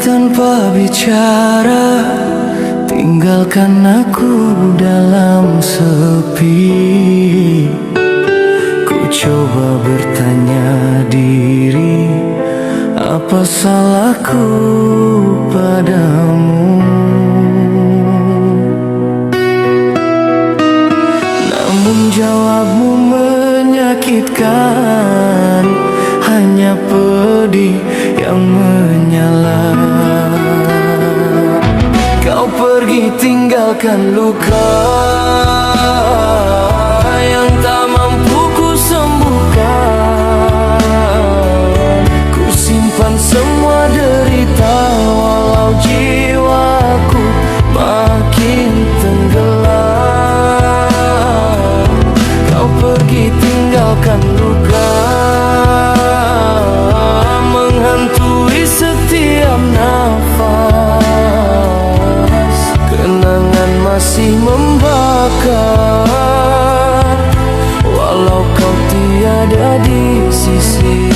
tanpa bicara, tinggalkan aku dalam sepi. Ku coba bertanya diri, apa salahku padamu? Namun jawabmu menyakitkan, hanya pedih yang menyala. Kau pergi tinggalkan luka yang tak mampu ku sembuhkan. Ku simpan semua derita walau jiwaku makin tenggelam. Kau pergi tinggalkan luka menghantui setiap nafas. Kenangan masih membakar walau kau tiada di sisi.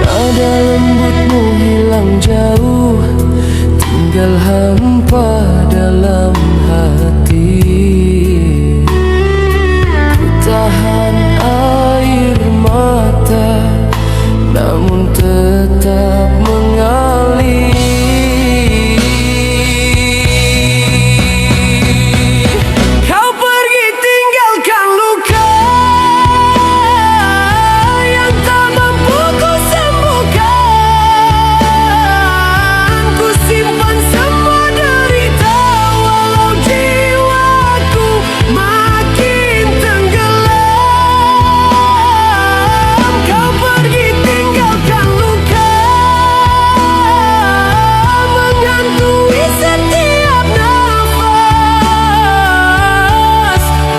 Nada lembutmu hilang jauh, tinggal hampa dalam hati. Ku tahan air mata, namun tetap mengalir. Kau pergi tinggalkan luka yang tak mampu ku sembuhkan. Ku simpan semua derita walau jiwaku makin tenggelam. Kau pergi tinggalkan luka menghantui setiap nafas.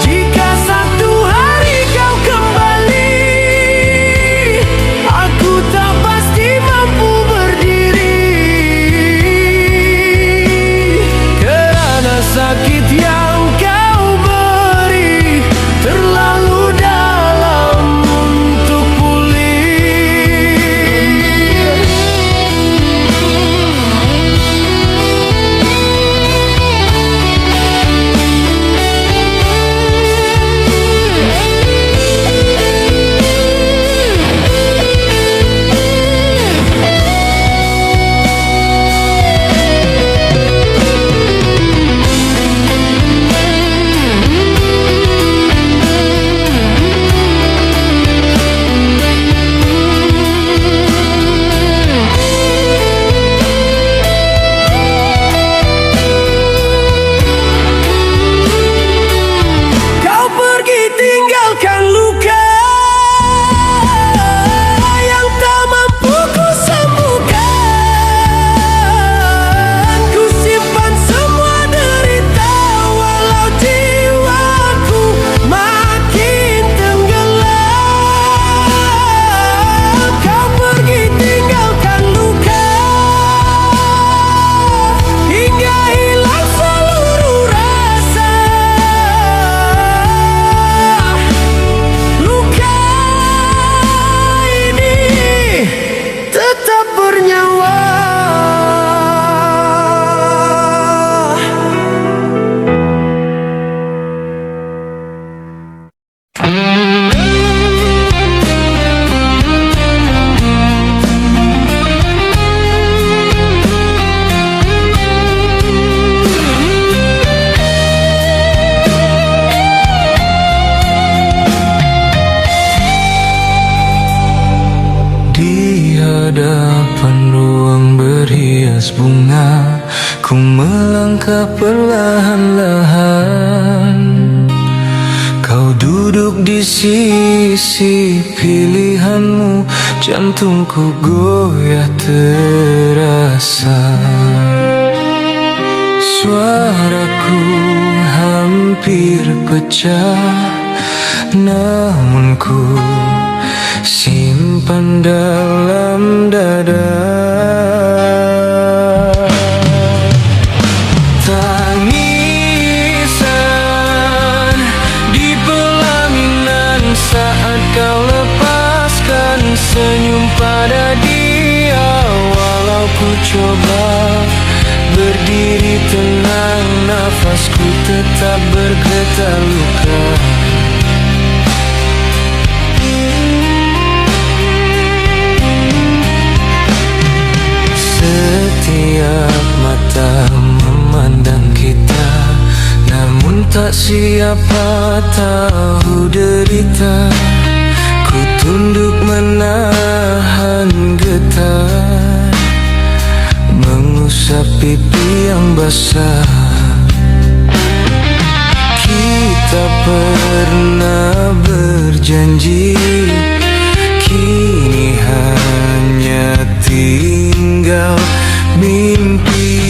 Jika satu hari kau kembali, aku tak pasti mampu berdiri. Kerana sakit yang kau beri terlalu dalam untuk pulih. Kau pergi tinggalkan luka yang tak mampu ku sembuhkan. Ku simpan semua derita walau jiwaku makin tenggelam. Kau pergi tinggalkan luka hingga hilang seluruh rasa. Luka ini tetap bernyawa. Di hadapan ruang berhias bunga, ku melangkah perlahan-lahan. Kau duduk di sisi pilihanmu, jantungku goyah terasa. Suaraku hampir pecah, namun ku simpan dalam dada. Tangisan di pelaminan saat kau lepaskan senyum pada diri. coba berdiri tenang, nafasku tetap bergetar luka. Setiap mata memandang kita, namun tak siapa tahu derita. Ku tunduk menahan getar, mengusap pipi yang basah. Kita pernah berjanji, kini hanya tinggal mimpi.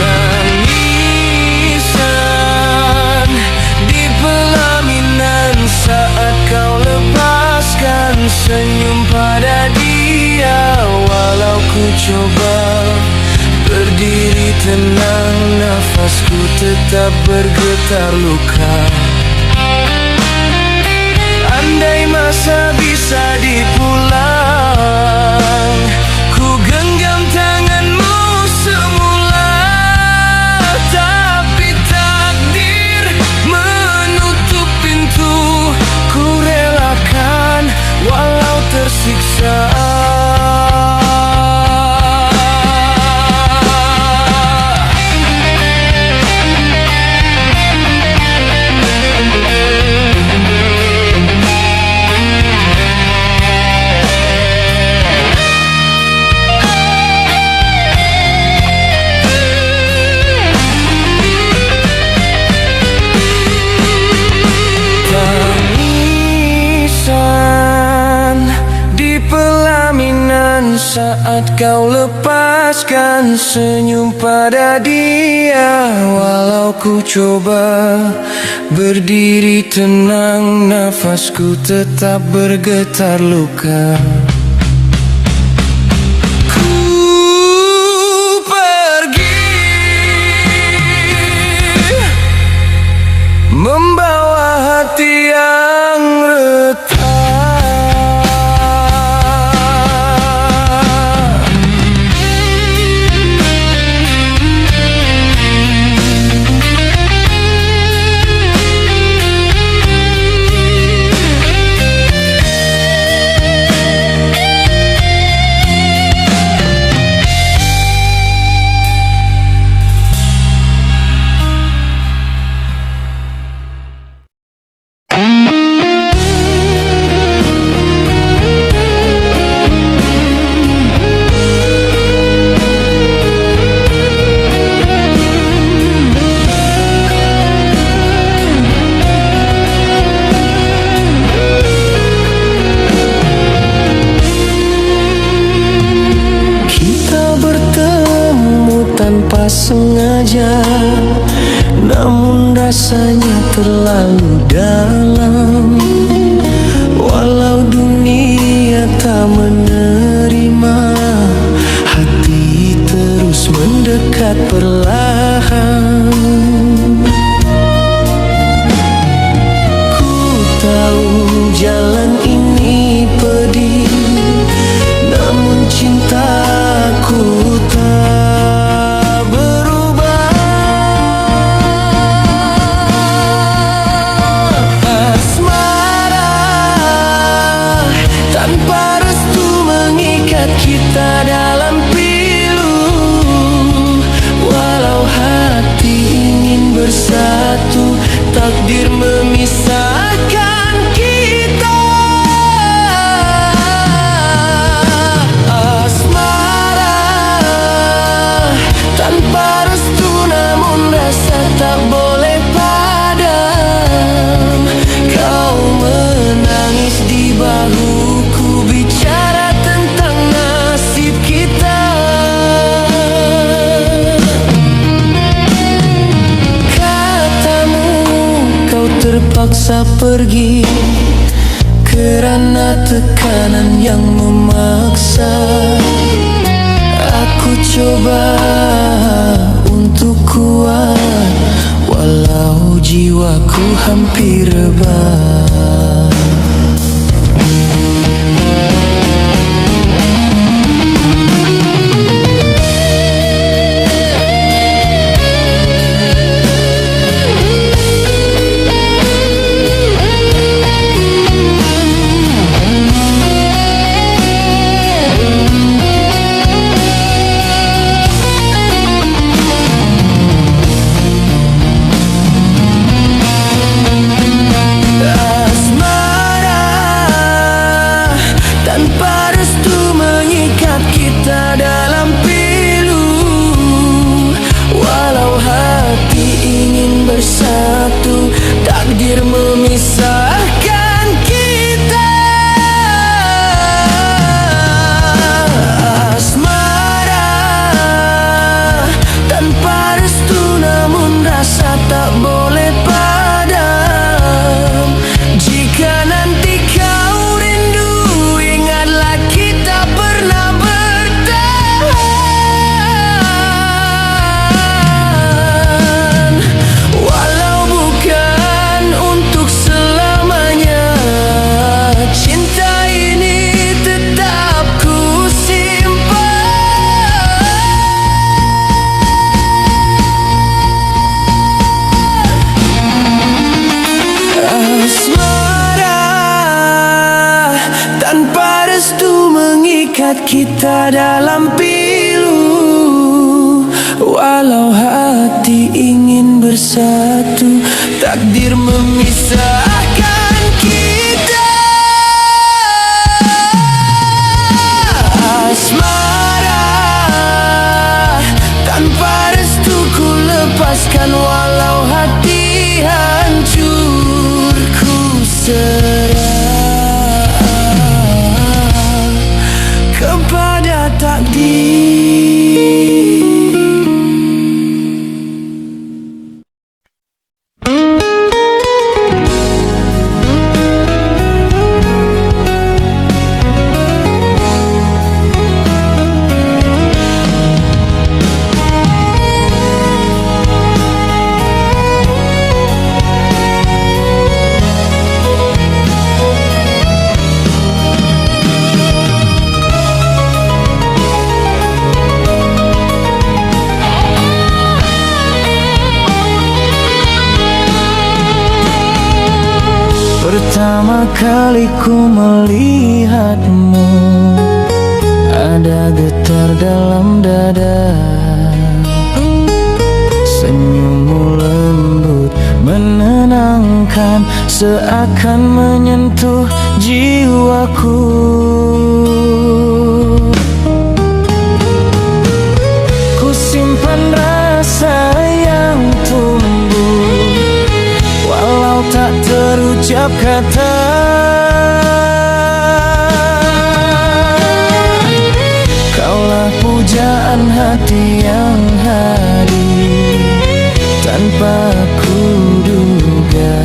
Tangisan di pelaminan saat kau lepaskan senyum pada dia. Walau ku coba berdiri tenang, nafasku tetap bergetar luka. Andai masa bisa dipulang, ku genggam tanganmu semula. Tapi takdir menutup pintu, ku relakan walau tersiksa. Saat kau lepaskan senyum pada dia. Walau ku coba berdiri tenang, nafasku tetap bergetar luka. Ku pergi membawa hati yang retak. Tanpa sengaja, namun rasanya terlalu dalam. Walau dunia tak menerima, hati terus mendekat perlahan. Ku tahu jalan ini pedih, namun cintaku tak kita dalam pilu. Walau hati ingin bersatu, takdir memisahkan kita. Asmara tanpa restu, namun rasa tak boleh padam. Kau menangis di bahuku, bicara tentang nasib kita. Katamu kau terpaksa pergi kerana tekanan yang memaksa. Aku coba untuk kuat, walau jiwaku hampir rebah. ikat kita dalam pilu. Walau hati ingin bersatu, takdir memisahkan kita. Asmara tanpa restu ku lepaskan, walau hati hancur ku serah kepada takdir. Pertama kali ku melihatmu, ada getar dalam dada. Senyummu lembut menenangkan, seakan menyentuh jiwaku. Ku simpan rasa yang tumbuh, walau tak terucap kata. Kaulah pujaan hati yang hadir tanpa ku duga.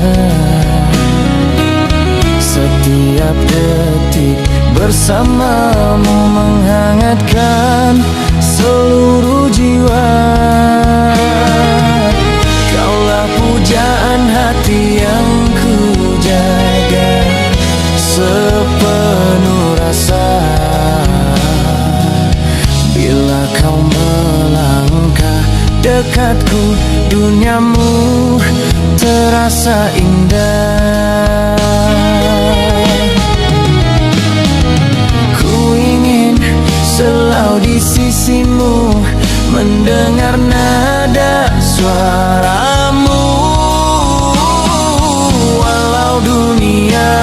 Setiap detik bersamamu menghangatkan seluruh jiwa. Kaulah pujaan hati yang ku jaga sepenuh rasa. Bila kau melangkah dekatku, duniamu terasa indah. Ku ingin selalu di sisimu, mendengar nada suaramu. Walau dunia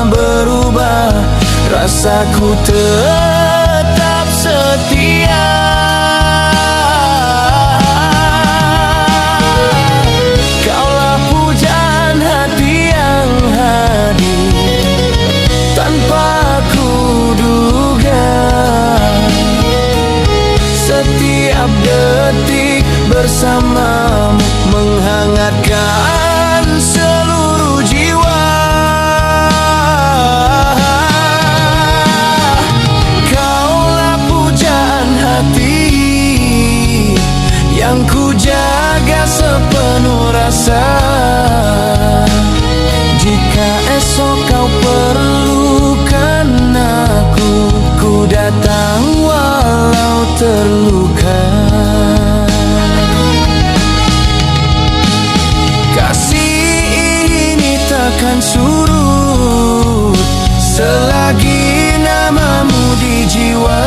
berubah, rasaku tetap setia. Kaulah pujaan hati yang hadir tanpa ku duga. Setiap detik bersamamu menghangatkan seluruh jiwa. Kaulah pujaan hati yang ku jaga sepenuh rasa. Jika esok kau perlukan aku, ku datang walau terluka. Kasih ini takkan surut selagi namamu di jiwa.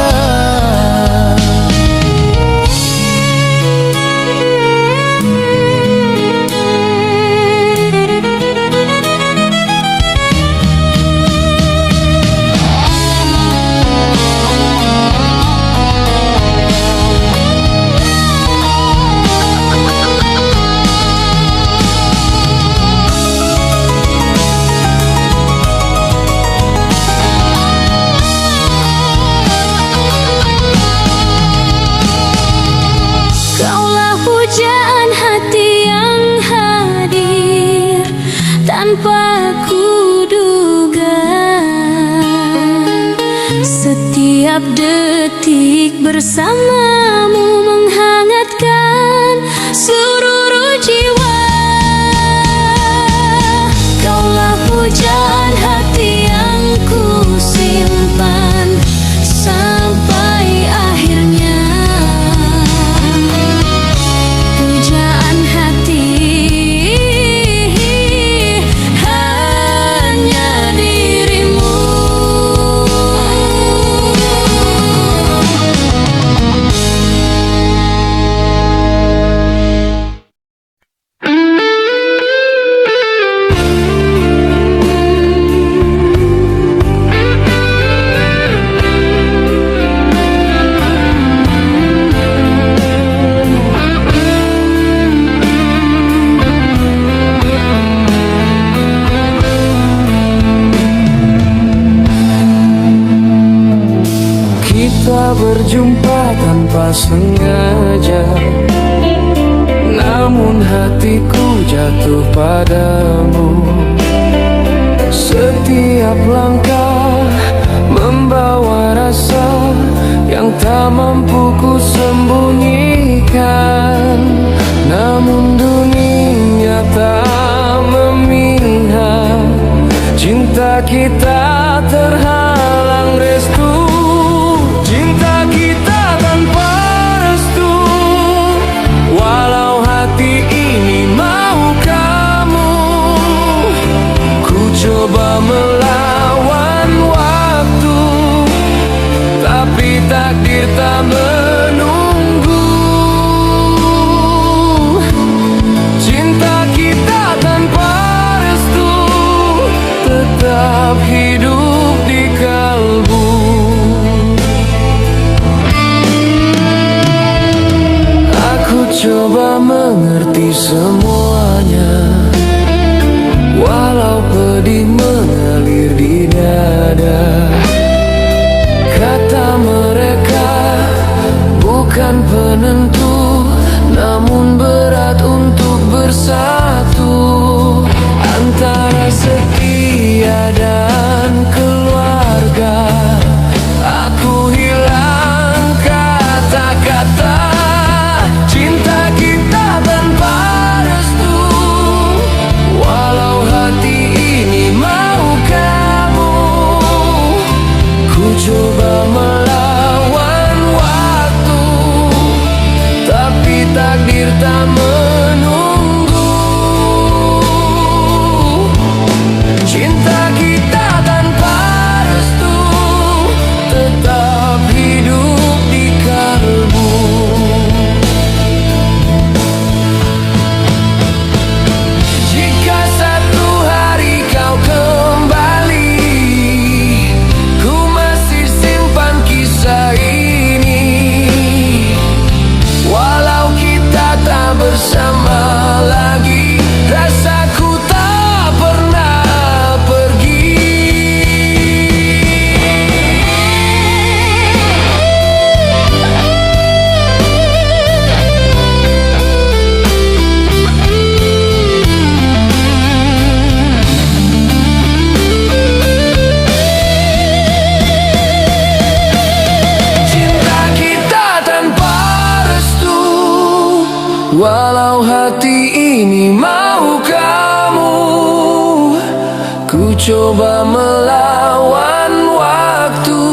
Pujaan hati yang hadir tanpa ku duga. Setiap detik bersamamu menghangatkan seluruh jiwa. Kaulah pujaan hati yang ku simpan sampai akhirnya. berjumpa tanpa sengaja, namun hatiku jatuh padamu. Setiap langkah membawa rasa yang tak mampu ku sembunyikan, namun dunia tak memihak. Cinta kita terhalang restu, cinta kita tanpa restu. Walau hati ini mau kamu, ku coba melawan waktu, tapi takdir tak menunggu. Cinta kita tanpa restu tetap hidup di kalbu. Aku coba mengerti semuanya, walau pedih mengalir di dada. Kata mereka bukan penentu, namun berat untuk bersatu. Antara setia dan keluarga, aku hilang kata-kata. Cinta kita tanpa restu, walau hati ini mau kamu, ku coba melawan waktu, tapi takdir tak menunggu. Cinta kita tanpa restu tetap hidup di kalbu. Jika satu hari kau kembali, ku masih simpan kisah ini. Walau kita tak bersama lagi, rasaku tak pernah pergi. Cinta kita tanpa restu, walau hati ini mau kamu, ku coba melawan waktu,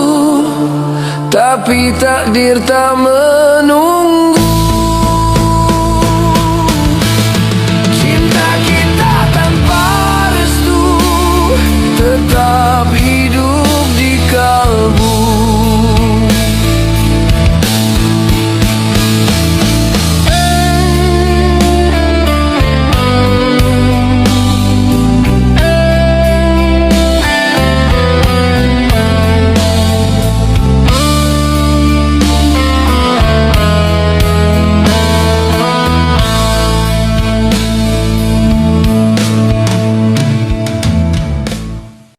tapi takdir tak menunggu.